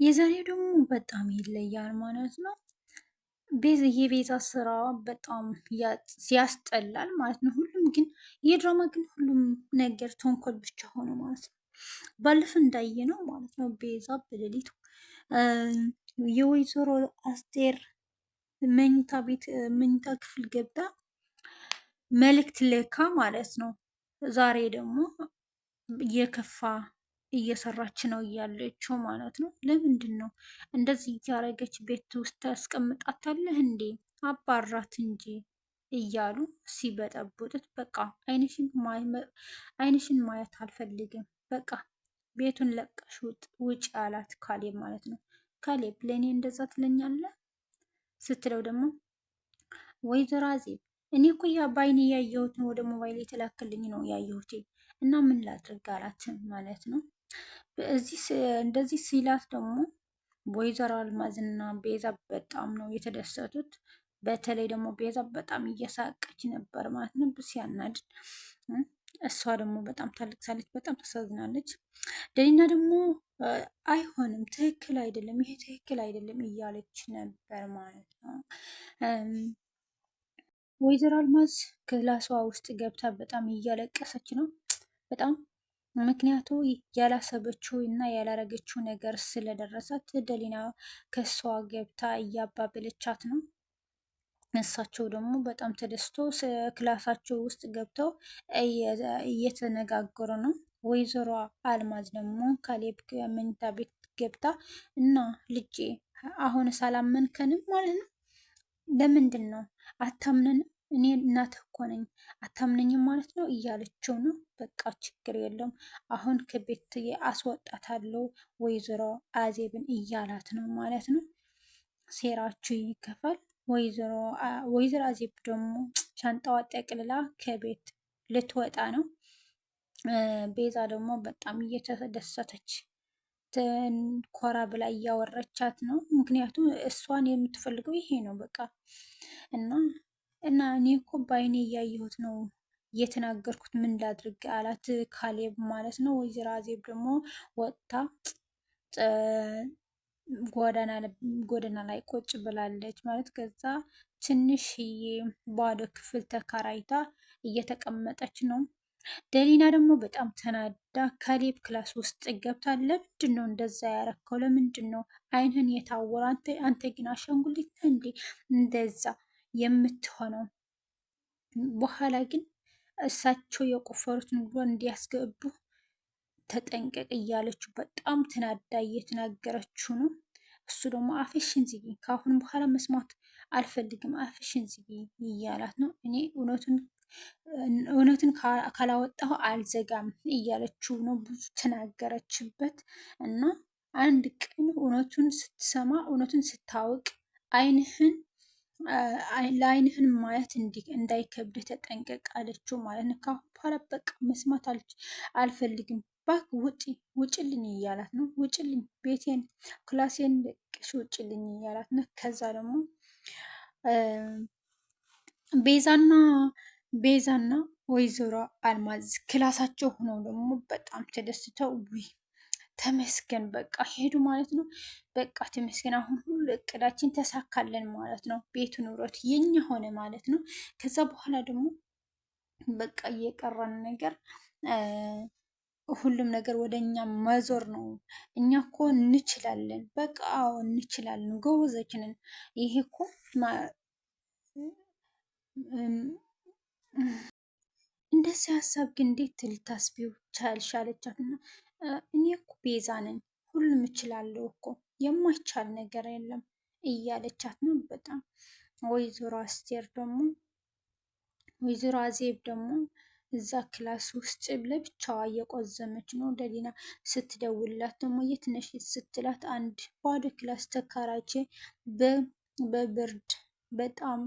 የዛሬ ደግሞ በጣም ይለያል ማለት ነው። የቤዛ ስራ በጣም ያስጠላል ማለት ነው። ሁሉም ግን የድራማ ግን ሁሉም ነገር ተንኮል ብቻ ሆነ ማለት ነው። ባለፈ እንዳየ ነው ማለት ነው። ቤዛ በሌሊቱ የወይዘሮ አስቴር መኝታ ቤት መኝታ ክፍል ገብታ መልእክት ልካ ማለት ነው። ዛሬ ደግሞ የከፋ እየሰራች ነው እያለችው ማለት ነው። ለምንድን ነው እንደዚህ እያደረገች ቤት ውስጥ ታስቀምጣታለህ እንዴ? አባራት እንጂ እያሉ ሲበጠብጡት፣ በቃ አይንሽን ማየት አልፈልግም፣ በቃ ቤቱን ለቀሽ ውጭ አላት ካሌብ ማለት ነው። ካሌብ ለእኔ እንደዛ ትለኛለህ ስትለው ደግሞ ወይዘሮ አዜብ እኔ እኮ በአይኔ ያየሁት ነው፣ ወደ ሞባይል የተላከልኝ ነው ያየሁት እና ምን ላድርግ አላት ማለት ነው። እንደዚህ ሲላት ደግሞ ወይዘሮ አልማዝና ቤዛ በጣም ነው የተደሰቱት። በተለይ ደግሞ ቤዛ በጣም እየሳቀች ነበር ማለት ነው ሲያናድድ። እሷ ደግሞ በጣም ታለቅሳለች፣ በጣም ታሳዝናለች። ደሊና ደግሞ አይሆንም፣ ትክክል አይደለም፣ ይሄ ትክክል አይደለም እያለች ነበር ማለት ነው። ወይዘሮ አልማዝ ክላሷ ውስጥ ገብታ በጣም እያለቀሰች ነው በጣም ምክንያቱ ያላሰበችው እና ያላረገችው ነገር ስለደረሳት ደሊና ከሷ ገብታ እያባበለቻት ነው። እሳቸው ደግሞ በጣም ተደስቶ ክላሳቸው ውስጥ ገብተው እየተነጋገሩ ነው። ወይዘሮ አልማዝ ደግሞ ካሌብ መኝታ ቤት ገብታ እና ልጄ አሁን ሳላመንከንም ማለት ነው ለምንድን ነው አታምነንም? እኔ እናትህ እኮ ነኝ አታምነኝም ማለት ነው እያለችው ነው። በቃ ችግር የለውም አሁን ከቤት አስወጣታለሁ ወይዘሮ አዜብን እያላት ነው ማለት ነው። ሴራችሁ ይከፋል። ወይዘሮ አዜብ ደግሞ ሻንጣዋ ጠቅልላ ከቤት ልትወጣ ነው። ቤዛ ደግሞ በጣም እየተደሰተች ኮራ ብላ እያወረቻት ነው። ምክንያቱም እሷን የምትፈልገው ይሄ ነው በቃ እና እኔ እኮ በአይኔ እያየሁት ነው እየተናገርኩት ምን ላድርግ አላት ካሌብ ማለት ነው። ወይዘሮ አዜብ ደግሞ ወጥታ ጎዳና ላይ ቁጭ ብላለች ማለት ከዛ ትንሽዬ ባዶ ክፍል ተከራይታ እየተቀመጠች ነው። ደሊና ደግሞ በጣም ተናዳ ካሌብ ክላስ ውስጥ ገብታ ለምንድን ነው እንደዛ ያረከው? ለምንድን ነው አይንህን የታወረ? አንተ ግን አሻንጉሊት እንዴ እንደዛ የምትሆነው? በኋላ ግን እሳቸው የቆፈሩትን ጉድጓድ እንዲያስገቡ ተጠንቀቅ እያለችው በጣም ተናዳ እየተናገረችው ነው። እሱ ደግሞ አፍሽን ዝጊ፣ ከአሁን በኋላ መስማት አልፈልግም፣ አፍሽን ዝጊ እያላት ነው። እኔ እውነትን ካላወጣሁ አልዘጋም እያለችው ነው። ብዙ ተናገረችበት እና አንድ ቀን እውነቱን ስትሰማ እውነቱን ስታውቅ ለአይንህን ማየት እንዳይከብድህ ተጠንቀቅ አለችው ማለት ነው። ካሁን በኋላ በቃ መስማት አልፈልግም፣ እባክህ ውጭልኝ እያላት ነው። ውጭልኝ፣ ቤቴን ክላሴን ለቅሽ ውጭልኝ እያላት ነው። ከዛ ደግሞ ቤዛና ወይዘሮ አልማዝ ክላሳቸው ሆነው ደግሞ በጣም ተደስተው ተመስገን በቃ ሄዱ ማለት ነው። በቃ ተመስገን አሁን ሁሉ እቅዳችን ተሳካለን ማለት ነው። ቤቱ ንብረቱ የኛ ሆነ ማለት ነው። ከዛ በኋላ ደግሞ በቃ እየቀረን ነገር ሁሉም ነገር ወደ እኛ መዞር ነው። እኛ እኮ እንችላለን፣ በቃ አዎ እንችላለን፣ ጎበዞች ነን። ይሄ እኮ እንደዚህ ሀሳብ ግን እንዴት ልታስቢው ቻልሽ? አለቻት እና እኔ እኮ ቤዛ ነኝ፣ ሁሉም እችላለሁ እኮ የማይቻል ነገር የለም እያለቻት ነው በጣም ወይዘሮ አስቴር ደግሞ ወይዘሮ አዜብ ደግሞ እዛ ክላስ ውስጥ ለብቻዋ እየቆዘመች ነው። ደሊና ስትደውልላት ደግሞ የት ነሽ ስትላት አንድ ባዶ ክላስ ተከራይቼ በብርድ በጣም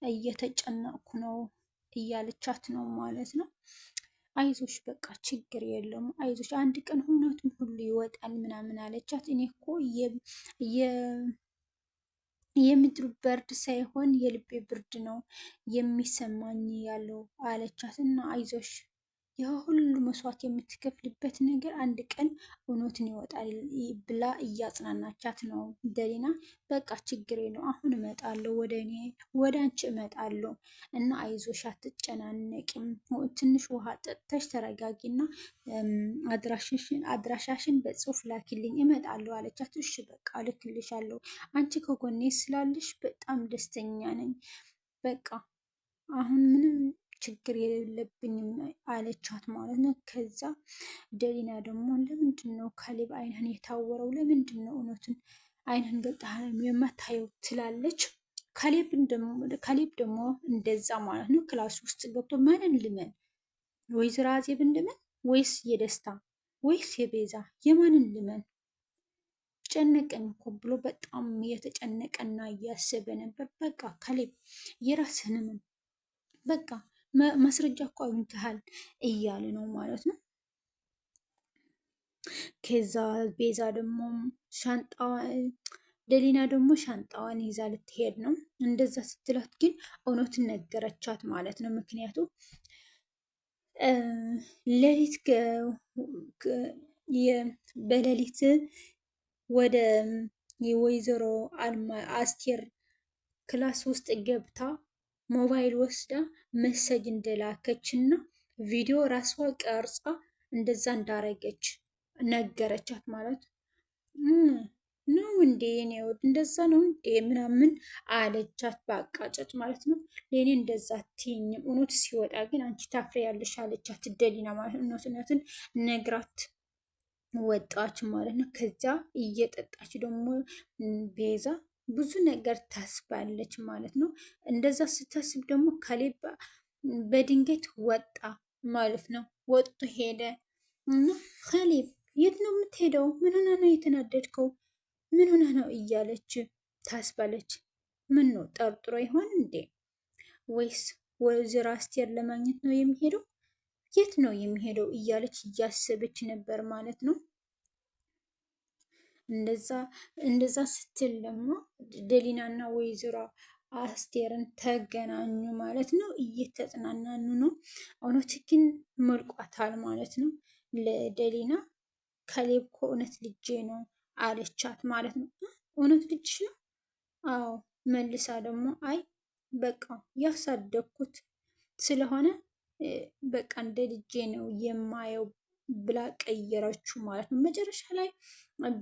እየተጨነቅኩ ነው እያለቻት ነው ማለት ነው። አይዞሽ በቃ ችግር የለውም አይዞሽ፣ አንድ ቀን እውነቱም ሁሉ ይወጣል ምናምን አለቻት። እኔ እኮ የምድሩ ብርድ ሳይሆን የልቤ ብርድ ነው የሚሰማኝ ያለው አለቻት እና አይዞሽ ያ ሁሉ መስዋዕት የምትከፍልበት ነገር አንድ ቀን እውነትን ይወጣል ብላ እያጽናናቻት ነው ደሊና። በቃ ችግር የለው አሁን እመጣለሁ፣ ወደ አንቺ እመጣለሁ እና አይዞሽ አትጨናነቂም፣ ትንሽ ውሃ ጠጥተሽ ተረጋጊና አድራሻሽን በጽሁፍ ላኪልኝ እመጣለሁ አለቻት። እሺ በቃ ልክልሻለሁ፣ አንቺ ከጎኔ ስላለሽ በጣም ደስተኛ ነኝ። በቃ አሁን ምንም ችግር የሌለብኝም አለቻት ማለት ነው። ከዛ ደሊና ደግሞ ለምንድን ነው ካሌብ አይንህን የታወረው? ለምንድን ነው እውነቱን አይንህን ገልጠህ የማታየው? ትላለች። ካሌብ ደግሞ እንደዛ ማለት ነው ክላስ ውስጥ ገብቶ ማንን ልመን? ወይዘሮ አዜብን ልመን ወይስ የደስታ ወይስ የቤዛ? የማንን ልመን? ጨነቀኝ እኮ ብሎ በጣም እየተጨነቀና እያሰበ ነበር። በቃ ካሌብ የራስህን ምን በቃ ማስረጃ እኮ አግኝተሃል እያለ ነው ማለት ነው። ከዛ ቤዛ ደግሞ ደሊና ደግሞ ሻንጣዋን ይዛ ልትሄድ ነው። እንደዛ ስትላት ግን እውነትን ነገረቻት ማለት ነው። ምክንያቱም በሌሊት ወደ የወይዘሮ አስቴር ክላስ ውስጥ ገብታ ሞባይል ወስዳ መሰጅ እንደላከች እና ቪዲዮ ራሷ ቀርጻ እንደዛ እንዳረገች ነገረቻት ማለት ነው። እንዴ የኔ ወድ እንደዛ ነው እንዴ ምናምን አለቻት በአቃጨጭ ማለት ነው። ለእኔ እንደዛ አትይኝም፣ እውነት ሲወጣ ግን አንቺ ታፍሪያለሽ አለቻት ደሊና ማለት ነው። እውነትን ነግራት ወጣች ማለት ነው። ከዚያ እየጠጣች ደግሞ ቤዛ ብዙ ነገር ታስባለች ማለት ነው። እንደዛ ስታስብ ደግሞ ካሌብ በድንገት ወጣ ማለት ነው። ወጥቶ ሄደ እና ካሌብ የት ነው የምትሄደው? ምን ሆነ ነው የተናደድከው? ምን ሆነ ነው እያለች ታስባለች። ምን ነው ጠርጥሮ ይሆን እንዴ? ወይስ ወይዘሮ አስቴር ለማግኘት ነው የሚሄደው? የት ነው የሚሄደው እያለች እያሰበች ነበር ማለት ነው። እንደዛ ስትል ደግሞ ደሊናና ወይዘሮ አስቴርን ተገናኙ ማለት ነው። እየተጽናናኑ ነው። እውነት ግን መልቋታል ማለት ነው። ለደሊና ካሌብ እኮ እውነት ልጄ ነው አለቻት ማለት ነው። እውነት ልጅሽ ነው? አዎ። መልሳ ደግሞ አይ በቃ ያሳደግኩት ስለሆነ በቃ እንደ ልጄ ነው የማየው ብላ ቀየረችው ማለት ነው። መጨረሻ ላይ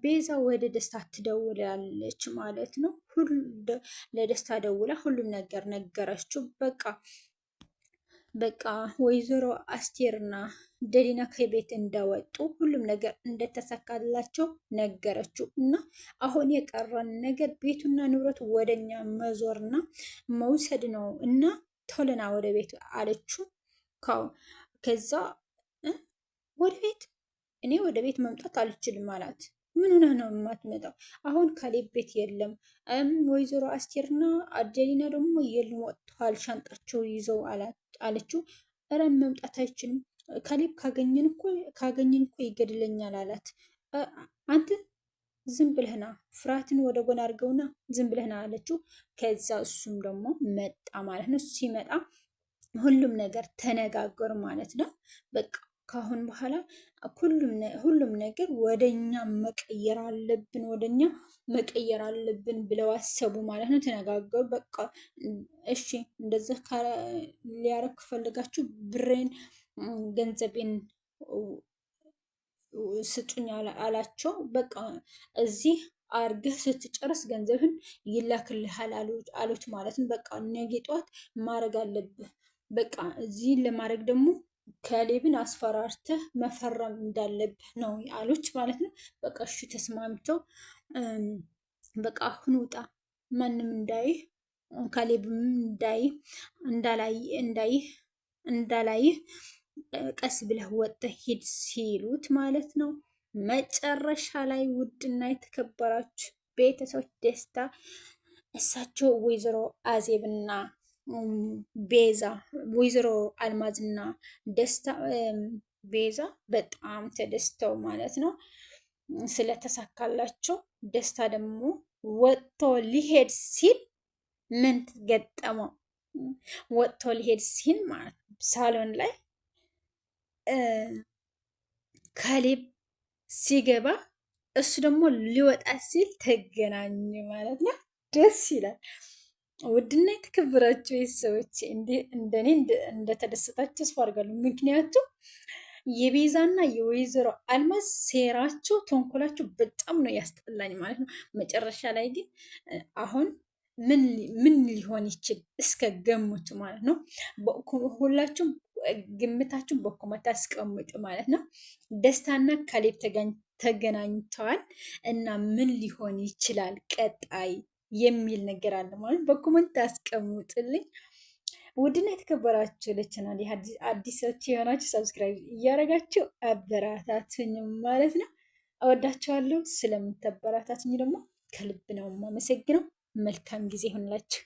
ቤዛ ወደ ደስታ ትደውላለች ማለት ነው። ለደስታ ደውላ ሁሉም ነገር ነገረችው። በቃ ወይዘሮ አስቴርና ደሊና ከቤት እንዳወጡ ሁሉም ነገር እንደተሳካላቸው ነገረችው እና አሁን የቀረን ነገር ቤቱና ንብረቱ ወደኛ መዞርና መውሰድ ነው እና ቶሎና ወደ ቤት አለችው። ከዛ ወደ ቤት እኔ ወደ ቤት መምጣት አልችልም አላት። ምን ሆነ ነው የማትመጣው? አሁን ካሌብ ቤት የለም። ወይዘሮ አስቴርና አደሊና ደግሞ የሉም ወጥተዋል ሻንጣቸው ይዘው አለችው። እረ መምጣት አይችልም ካሌብ ካገኘን እኮ ይገድለኛል አላት። አንተ ዝም ብለህና ፍርሃትን ወደ ጎን አድርገውና ዝም ብለህና አለችው። ከዛ እሱም ደግሞ መጣ ማለት ነው። ሲመጣ ሁሉም ነገር ተነጋገሩ ማለት ነው። በቃ ከአሁን በኋላ ሁሉም ነገር ወደኛ መቀየር አለብን ብለው አሰቡ ማለት ነው። ተነጋገሩ። በቃ እሺ እንደዛ ሊያረግ ፈልጋችሁ ብሬን ገንዘቤን ስጡኝ አላቸው። በቃ እዚህ አርገህ ስትጨርስ ገንዘብን ይላክልሃል አሉት ማለት ነው። በቃ ነገ ጠዋት ማድረግ አለብህ። በቃ እዚህ ለማድረግ ደግሞ ካሌብን አስፈራርተህ መፈረም እንዳለብህ ነው አሉት ማለት ነው። በቃ እሺ ተስማምተው በቃ አሁን ውጣ፣ ማንም እንዳይህ፣ ካሌብም እንዳላይህ ቀስ ብለህ ወጥተህ ሂድ ሲሉት ማለት ነው። መጨረሻ ላይ ውድና የተከበራችሁ ቤተሰቦች ደስታ እሳቸው ወይዘሮ አዜብና ቤዛ ወይዘሮ አልማዝና ደስታ ቤዛ በጣም ተደስተው ማለት ነው ስለተሳካላቸው። ደስታ ደግሞ ወጥቶ ሊሄድ ሲል ምን ገጠመው? ወጥቶ ሊሄድ ሲል ማለት ነው ሳሎን ላይ ካሌብ ሲገባ እሱ ደግሞ ሊወጣ ሲል ተገናኙ ማለት ነው። ደስ ይላል። ውድና የተከበራችሁ ሰዎች እንደኔ እንደተደሰታችሁ ተስፋ አድርጋለሁ። ምክንያቱም የቤዛና የወይዘሮ አልማዝ ሴራቸው፣ ተንኮላቸው በጣም ነው ያስጠላኝ ማለት ነው። መጨረሻ ላይ ግን አሁን ምን ሊሆን ይችል እስከ ገሙት ማለት ነው። ሁላችሁም ግምታችሁን በኮመንት አስቀምጡ ማለት ነው። ደስታና ካሌብ ተገናኝተዋል እና ምን ሊሆን ይችላል ቀጣይ የሚል ነገር አለ ማለት በኮመንት አስቀምጡልኝ። ውድና የተከበራችሁ ለቻናል አዲሶች የሆናችሁ ሰብስክራይብ እያደረጋችሁ አበረታቱኝ ማለት ነው። እወዳችኋለሁ። ስለምታበረታቱኝ ደግሞ ከልብ ነው የማመሰግነው። መልካም ጊዜ ይሁንላችሁ።